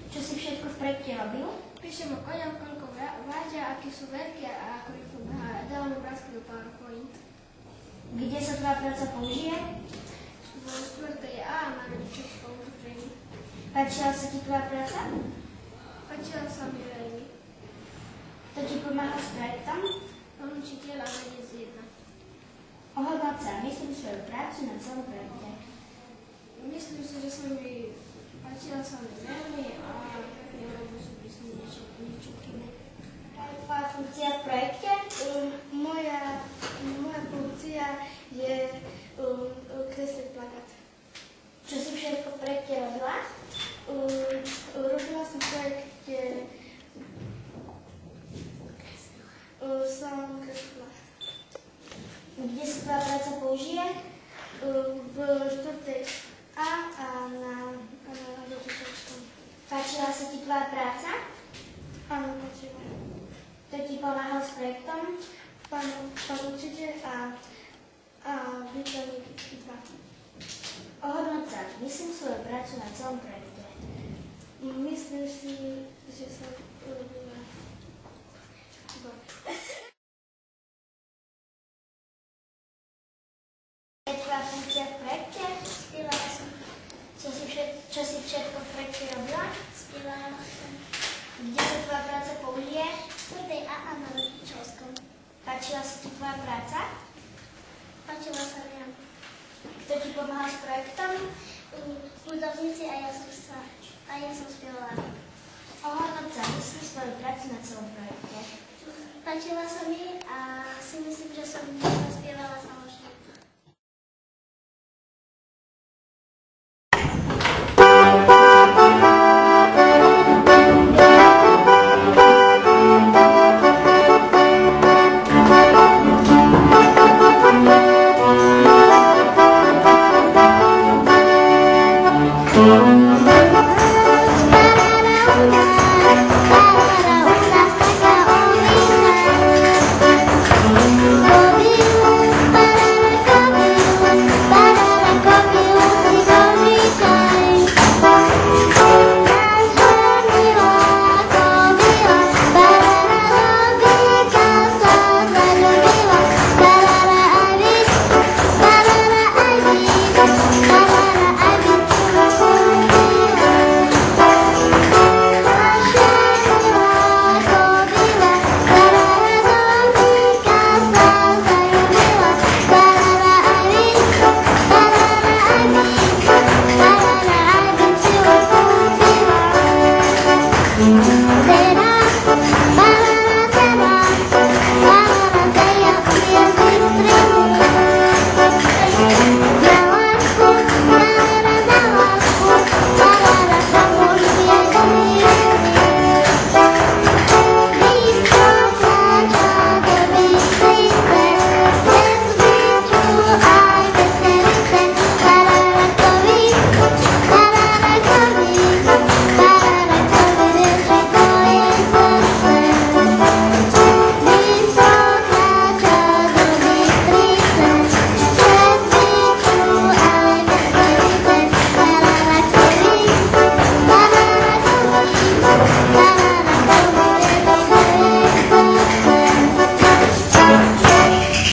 Čo si všetko v projekte robil? Píšem o ňom, koľko vážia, aké sú veľké a ako rýchlo behá. Dávam obrázky do PowerPoint. Kde sa tvoja práca použije? Vo 4. A na rodičovskom učení. Páčila sa ti tvoja práca? Páčila sa mi veľmi. Kto ti pomáha s projektom? Pán učiteľ a vedec 1. Ohodnoť sa, myslím svoju prácu na celom projekte. Myslím si, že páčila sa mi veľmi a neurobil som by som niečo iné. Tvoja funkcia v projekte? Moja funkcia je kresliť plakát. Čo si všetko v projekte robila? Robila som v projekte som kreslila. Kde sa tvoja práca použije? V 4. A na rodičovskom. Páčila sa ti tvoja práca? Áno, páčila. Kto ti pomáhal s projektom? Pán učiteľ a výtvarník 2. Ohodnoť sa, myslím svoju prácu na celom projekte. Myslím si, že som urobila dobre. Je tvoja funkcia v projekte? Spievala som. Čo si všetko v projekte robila? Spievala som. Kde sa tvoja práca použije? V 4. A na rodičovskom. Páčila sa ti tvoja práca? Páčila sa mi. Kto ti pomáhal s projektom? Hudobníci a ja som spievala. Ohodnoť sa, myslím svoju prácu na celom projekte. Páčila sa mi a si myslím, že som spievala sama.